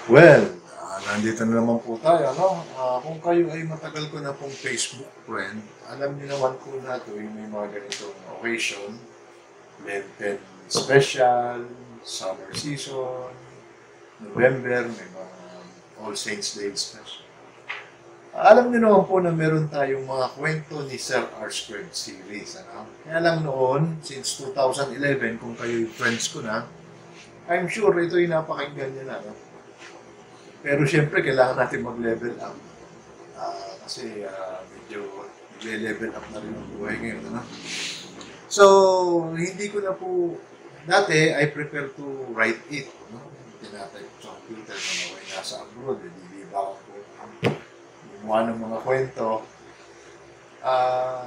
Well, nandito na naman po tayo, no? Kung kayo ay matagal ko na pong Facebook friend, alam niyo naman po na tuwing may mga ganitong occasion, Lenten Special, Summer Season, November, may mga All Saints Day Special. Alam niyo naman po na meron tayong mga kwento ni Sir R. Squared series. Ano? Kaya lang noon, since 2011, kung kayo friends ko na, I'm sure ito yung napakinggan niyo na. No? Pero siyempre, kailangan natin mag-level up. Kasi medyo nag-level up na rin ang buhay ngayon. Ano? So, hindi ko na po, dati, I prefer to write it. No? Tinatype ko sa computer na naway nasa abroad. Hindi ba ako gumawa ng mga kwento. Ah,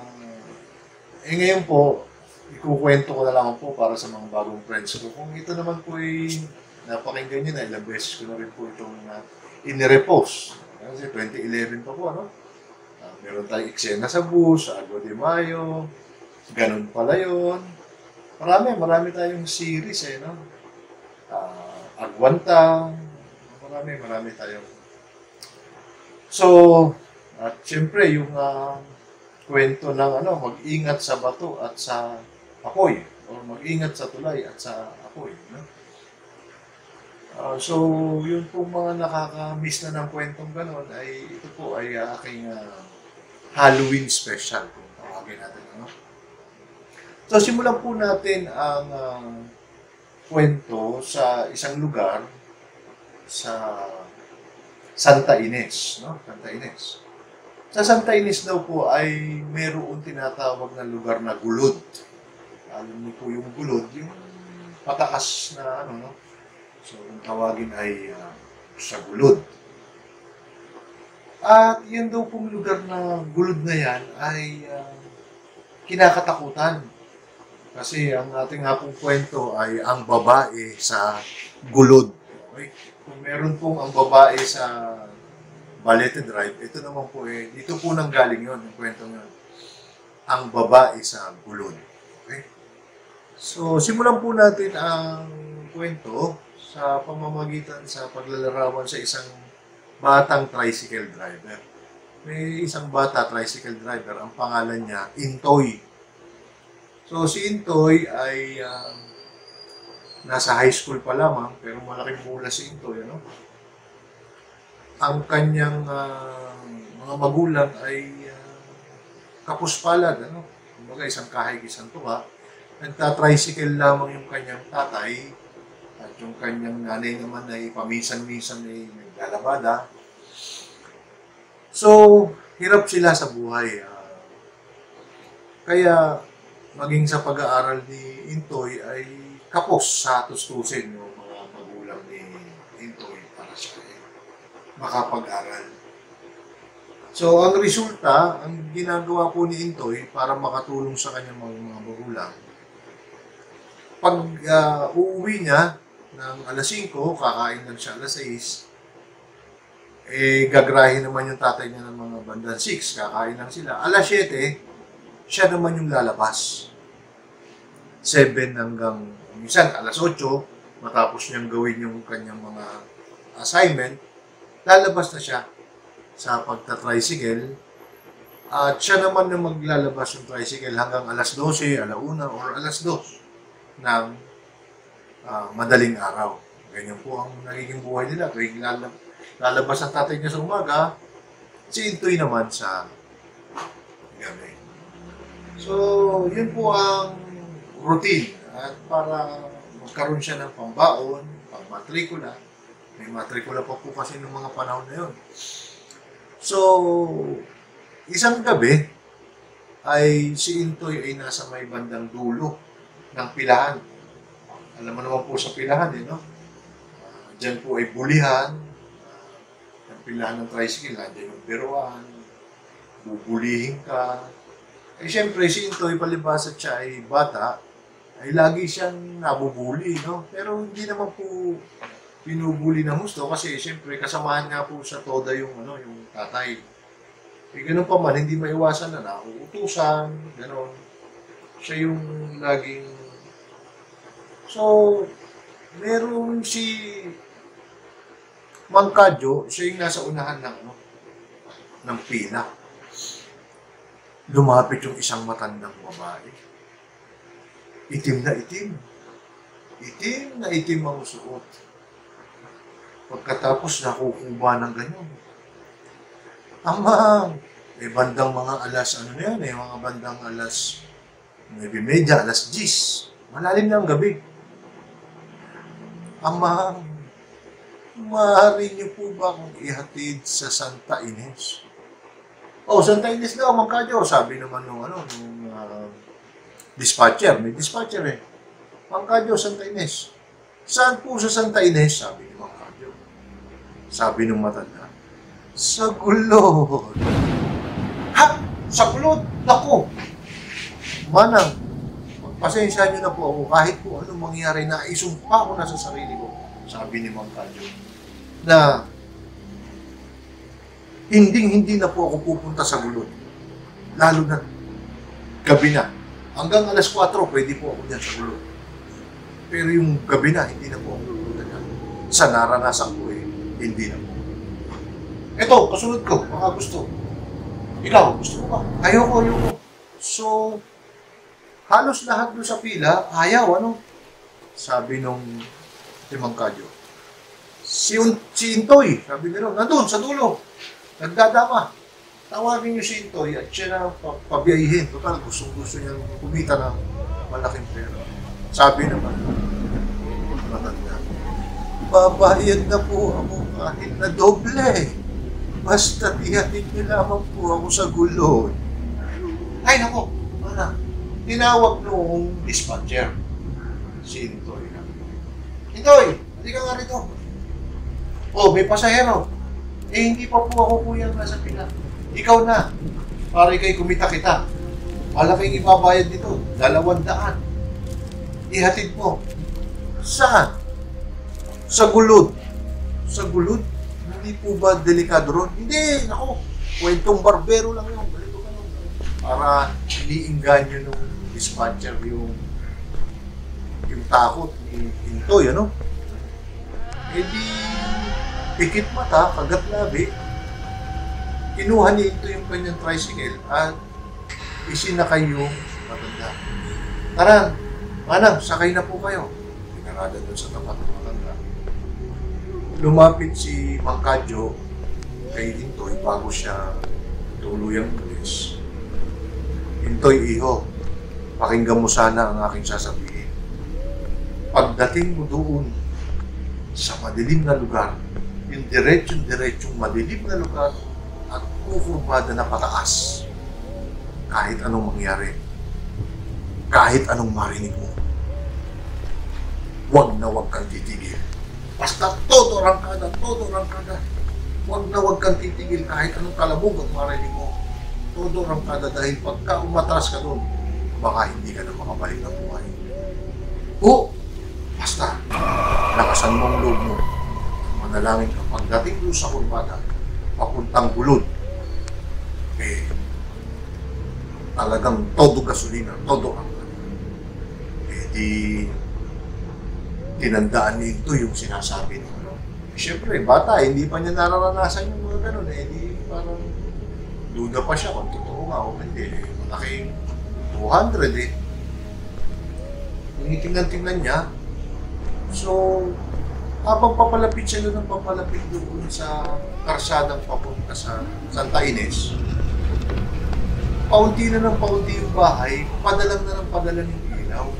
ngayon po, ikukwento ko na lang po para sa mga bagong friends ko. Kung ito naman po ay napakinggan nyo na, ilang beses ko na rin po itong inirepost. Kasi 2011 pa po, ano? Meron tayong eksena sa bus, sa Agua de Mayo, ganun pala yun. Marami tayong series eh, no? Agwanta, marami tayong. So, at syempre, yung kwento ng mag-ingat sa bato at sa apoy, o mag-ingat sa tulay at sa apoy, no? So, yun pong mga nakaka-miss na ng kwentong gano'n ay ito po ay aking Halloween special kung tawagin natin. Ano? So, simulan po natin ang kwento sa isang lugar sa Santa Ines. No? Santa Ines. Sa Santa Ines daw po ay mayroong tinatawag na lugar na gulod. Alam niyo po yung gulod, yung patakas na ano, no? So, kung tawagin ay sa gulod. At yun daw pong lugar na gulod na yan ay kinakatakutan. Kasi ang ating hapong kwento ay ang babae sa gulod. Okay? Kung meron pong ang babae sa Balete Drive, ito naman po dito po nang galing yun, yung kwento yun. Ang babae sa gulod. Okay? So, simulan po natin ang kwento sa pamamagitan sa paglalarawan sa isang batang tricycle driver. May isang bata tricycle driver, ang pangalan niya Intoy. So si Intoy ay nasa high school pa lamang, pero malaking mula si Intoy. Ano? Ang kanyang mga magulang ay kapuspalad. Ano? Kumbaga isang kahig, isang tuka. Nagta-tricycle lamang yung kanyang tatay at yung kanyang nanay naman ay paminsan-minsan ay naglalabada. So, hirap sila sa buhay. Kaya, maging sa pag-aaral ni Intoy ay kapos sa tustusin yung mga magulang ni Intoy para siya makapag-aral. So, ang resulta, ang ginagawa po ni Intoy para makatulong sa kanyang mga magulang, pag uuwi niya ng alas 5, kakain lang siya alas 6, gagrahin naman yung tatay niya ng mga bandang 6, kakain lang sila. Alas 7, siya naman yung lalabas. 7 hanggang, minsan alas 8, matapos niyang gawin yung kanyang mga assignment, lalabas na siya sa pagta-tricycle. At siya naman na maglalabas yung tricycle hanggang alas 12, alauna, or alas 2 ng madaling araw. Ganyan po ang nagiging buhay nila. Tuwing lalabas ang tatay niya sa umaga, si Intoy naman sa gabi. So, yun po ang routine. At para magkaroon siya ng pambaon, pang-matrikula, may matrikula pa po kasi ng mga panahon na yun. So, isang gabi, ay si Intoy ay nasa may bandang dulo ng pilahan. Alam mo naman po sa pilahan, no? Diyan po ay bulihan, ang pilahan ng tricycle, nandiyan yung biruan, bubulihin ka. Siyempre, si Intoy, palibasa siya ay bata, ay lagi siyang nabubuli, no? Pero hindi naman po binubuli ng gusto kasi siyempre kasamahan nga po sa toda yung yung tatay. Ganun pa man, hindi maiwasan na nauutusan, gano'n. Siya yung laging. So, meron si Mang Kadyo, siya yung nasa unahan ng, ano, ng pila. Lumapit yung isang matandang babae. Itim na itim. Itim na itim ang suot. Pagkatapos nakukuba ng ganyan. Amang, may bandang mga alas, ano na yan, mga bandang alas 9:30, alas 10. Malalim na ang gabi. Amang, maaari niyo po ba akong ihatid sa Santa Ines? Oh, Santa Ines daw, Mang Kadyo. Sabi naman nung dispatcher. May dispatcher eh. Mang Kadyo, Santa Ines. Saan po sa Santa Ines? Sabi ni Mang Kadyo. Sabi nung matanda, sa Gulod. Ha? Sa Gulod? Naku! Manang, pasensya niyo na po ako. Kahit po anong mangyari na isumpa ko na sa sarili ko. Sabi ni Mang Kadyo. Na hindi na po ako pupunta sa Gulod. Lalo na gabi na. Hanggang alas 4, pwede po ako dyan sa Gulod. Pero yung gabi na, hindi na po ako pupunta dyan. Sa naranasan ko hindi na po. Ito, kasunod ko, baka gusto. Ikaw, gusto mo ba? Ayoko. So, halos lahat doon sa pila, ayaw, ano? Sabi nung Mang Kadyo. Si Intoy, sabi nila, nandun sa dulo. Nagdadama. Tawagin niyo si Intoy at siya na pabiyahin. Total, gusto niya kumita ng malaking pera. Sabi naman, matanda, babayad na po ako kahit na doble. Basta tihatid niyo lamang po ako sa Gulod. Ay, nako, mana. Tinawag noong dispatcher. Si Intoy. Intoy, hindi ka nga rito. Oh, may pasahero. Hindi pa po ako kuyang nasa pila. Ikaw na. Para kay kumita kita. Malaking ibabayad dito. 200. Ihatid mo. Saan? Sa Gulod. Sa Gulod? Hindi po ba delikado ron? Hindi. Naku. Kwentong barbero lang yun. Para iniinganyo nung dispatcher yung takot ni Intoy, ano? Di pikit mata, kagat labi, kinuha ni Intoy yung kanyang tricycle at isinakay yung matanda. Tara, manang, sakay na po kayo. Pinarada doon sa tapat ng matanda. Lumapit si Mang Kadyo kay Intoy bago siya tuluyang pulis. Intoy, iho, pakinggan mo sana ang aking sasabihin. Pagdating mo doon sa madilim na lugar, yung diretsong madilim na lugar at kukurbada na pataas, kahit anong mangyari, kahit anong marinig mo, wag na wag kang titigil. Basta todo rangkada. Wag na wag kang titigil kahit anong kalabog ang marinig mo. Todo rangkada dahil pagka umatras ka doon, baka hindi ka na makabalik ng buhay. Basta, lakasan mo ang loob mo. Manalangin ka pagdating doon sa kurbada, papuntang Gulod, talagang todo gasolina, todo rangkada. Di tinandaan nito yung sinasabi ng ano. Siyempre, bata, hindi pa niya nararanasan yung mga ganun. Di parang duda pa siya kung totoo nga o hindi. Malaking 200 Tinitingnan niya. So, habang papalapit siya ng papalapit doon sa karsadang papunta sa Santa Ines, paunti na ng paunti yung bahay, padalang na ng padalang yung ilaw.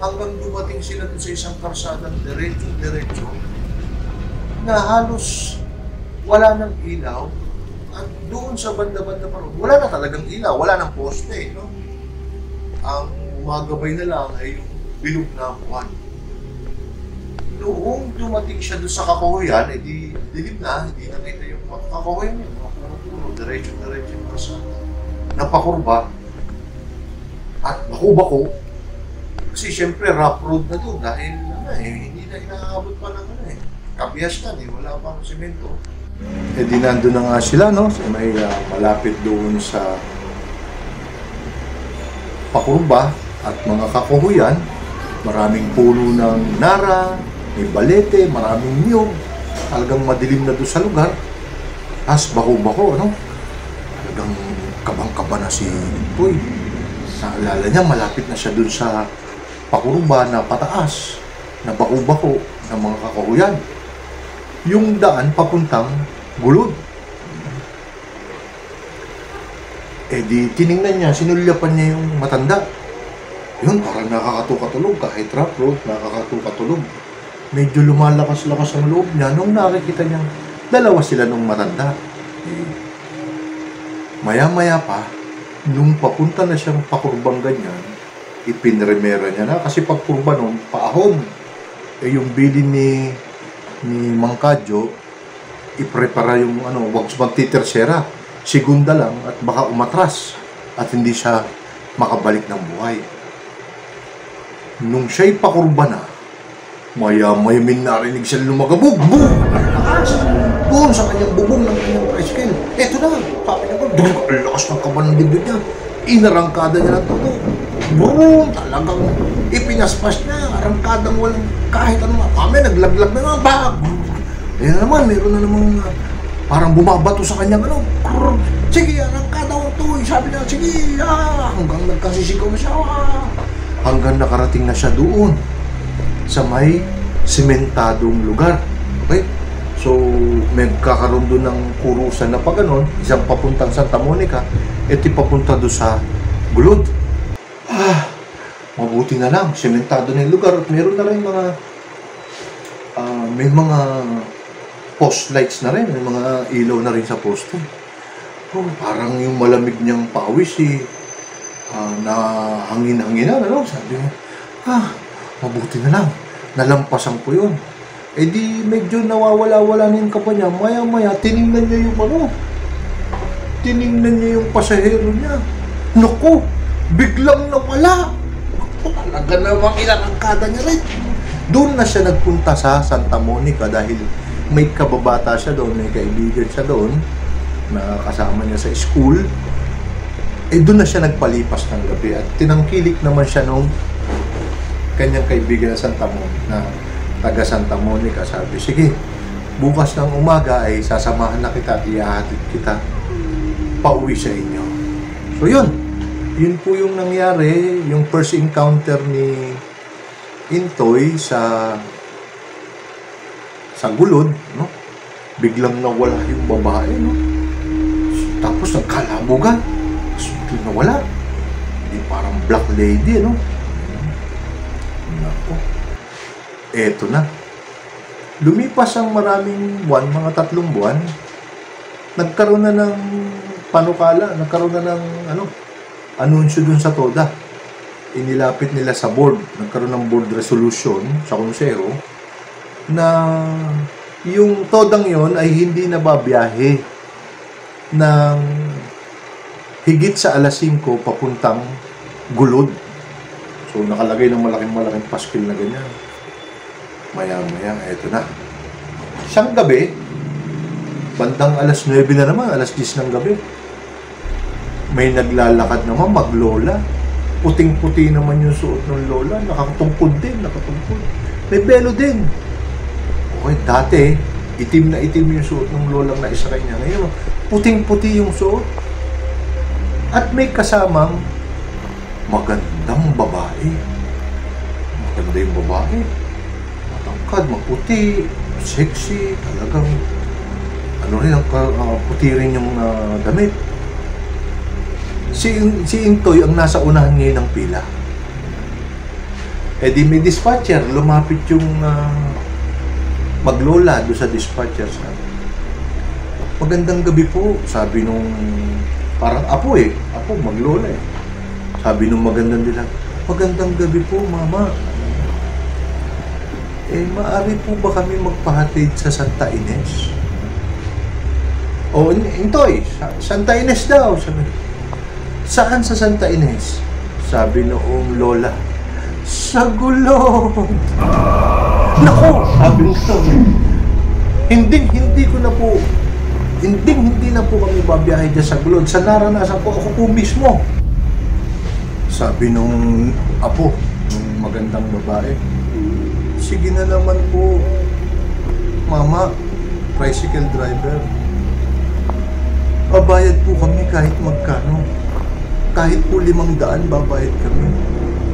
Hanggang dumating sila doon sa isang karsadang diretso na halos wala ng ilaw. At doon sa banda-banda pa rin, wala na talagang ilaw, wala ng poste. No? Ang umagabay na lang ay yung bilog na buwan. Noong dumating siya doon sa kakahuyan, di dilim na, hindi nakita yung kakahuyan niya, mga puro-puro, diretso yung karsada. Napakurba at bako-bako. Kasi siyempre rough road na doon dahil hindi na inaabot pa ng kapiastan, wala pang semento. Di nandun na nga sila, no? So, may malapit doon sa pakurba at mga kakuhuyan, maraming puno ng nara, may balete, maraming niyog. talagang madilim na doon sa lugar. Tapos bako-bako, ano? Talagang kabang-kaba na si Intoy. Naalala niya, malapit na siya doon sa pakuruba na pataas, na bako-bako ng mga kakahuyan. Yung daan papuntang Gulod. Eh di tiningnan niya, sinulyapan niya yung matanda. Yun, parang nakakatulog kahit rough road, nakakatulog. Medyo lumalakas-lakas ang loob niya nung nakikita niya dalawa sila nung matanda. Eh, maya-maya pa, nung papunta na siyang pakurbang ganyan, ipinremera niya na kasi pagkurba nun, paahon. Eh yung bilin ni Mang Kadyo, iprepara yung wag magtitersera, segunda lang at baka umatras at hindi siya makabalik ng buhay. Nung siya'y pakurba na, maya-maya may narinig siya lumagabog. Boom! Ang lakas! Doon sa kanyang bubong ng kanyang tricycle. Eto na! Sabi niya, doon ang lakas ng kaban ng dibdib niya. Inarangkada niya ng todo. Boom! Talagang ipinaspas niya. Arangkadang walang kahit ano. Kami naglaglag na mga bag. Ayan na naman, meron na namang parang bumabato sa kanyang sige, arangkada ko to. Sabi niya, sige, hanggang nagkasisigaw na siya. Hanggang nakarating na siya doon sa may sementadong lugar. Okay? So, magkakaroon doon ng kurusan na pa ganon, isang papuntang Santa Monica, ito papunta doon sa Gulod. Mabuti na lang, sementado na yung lugar at meron na rin mga may mga post lights na rin, may mga ilaw na rin sa poste. Parang yung malamig niyang pawis na hangin-hanginan, sabi niya, mabuti na lang, nalampasan ko yun. Eh di medyo nawawala-wala na yung kapa niya, maya-maya, tiningnan niya yung pasahero niya. Naku, biglang nawala. Naku, talaga namang inarangkada niya rin. Doon na siya nagpunta sa Santa Monica dahil may kababata siya doon, may kaibigan siya doon, na kasama niya sa school. Eh doon na siya nagpalipas ng gabi at tinangkilik naman siya nung kanyang kaibigan na taga Santa Monica. Sabi, sige, bukas ng umaga ay sasamahan na kita at ihahatid kita pauwi sa inyo. So yun po yung nangyari, yung first encounter ni Intoy sa Gulod, no? Biglang nawala yung babae, no? Tapos nagkalabugan. Biglang nawala. Parang black lady, no? Nako. Eto na. Lumipas ang maraming buwan, mga 3 buwan. Nagkaroon na ng panukala, nagkaroon na ng anunsyo dun sa TODA. Inilapit nila sa board, nagkaroon ng board resolution sa konsero na yung TODAng yon ay hindi nababiyahe ng higit sa alas 5 papuntang Gulod. So nakalagay ng malaking paskil na ganyan. Maya-maya, eto na. Isang gabi, bandang alas 9 na naman, alas 10 ng gabi, may naglalakad naman, maglola. Puting-puti naman yung suot ng lola, nakatungkod din. May belo din. Okay, dati, itim na itim yung suot ng lolang na isa kanya. Ngayon, puting-puti yung suot. At may kasamang magandang babae. Maganda yung babae. Matangkad, maputi, sexy, talagang puti rin yung damit. Si Intoy ang nasa unahan ngayon ng pila. Eh di may dispatcher, lumapit yung maglola doon sa dispatcher. Sabi, magandang gabi po, sabi nung parang apo maglola. Sabi nung magandang nila, magandang gabi po mama. Eh maaari po ba kami magpahatid sa Santa Ines? O Intoy, Santa Ines daw. Sabi, saan sa Santa Ines? Sabi noong lola, sa Gulod. Nako, sabi nito, hindi na po kami babiyahe dyan sa Gulod. Sa naranasan ko, ako po mismo. Sabi nung apo, nung magandang babae, sige na naman po, mama, tricycle driver. Babayad po kami kahit magkano. Kahit po 500, babayad kami.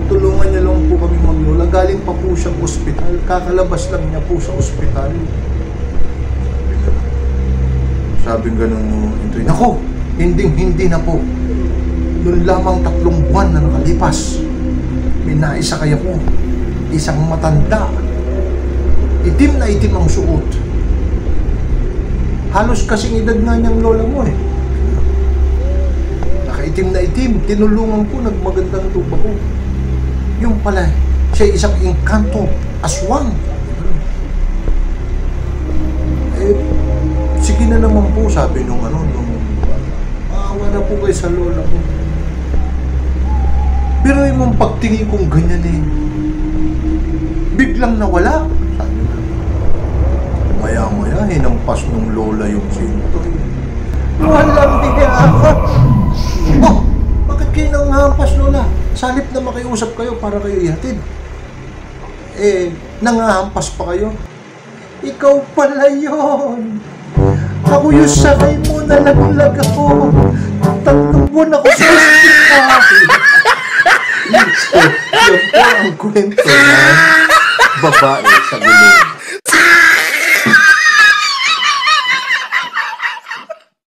Tulungan niya lang po kami maglola. Galing pa po siyang ospital. Kakalabas lang niya po sa ospital. Sabi ganun mo, nako, hindi na po. Noon lamang 3 buwan na nakalipas, may naisa kaya po. Isang matanda. Itim na itim ang suot. Halos kasing edad nga niyang lola mo eh. Nakaitim na itim. Tinulungan ko, nagmagandang tuba ko. Yung pala, siya isang engkanto, aswang. Sige na naman po, sabi nung maawa na po kayo sa lola ko. Pero yung pagtingin kong ganyan eh, biglang nawala. Sabi na, maya-maya, hinampas nung lola yung sinto. Walang diya. Oh, bakit kayo nanghampas, lola? Salip na makiusap kayo para kayo ihatid. Nangahampas pa kayo. Ikaw pala yun. Ako yung sakay mo, nalaglag ako. 3 buwan ako sa hospital. So, yun po ang kwento ng babae sa gulong.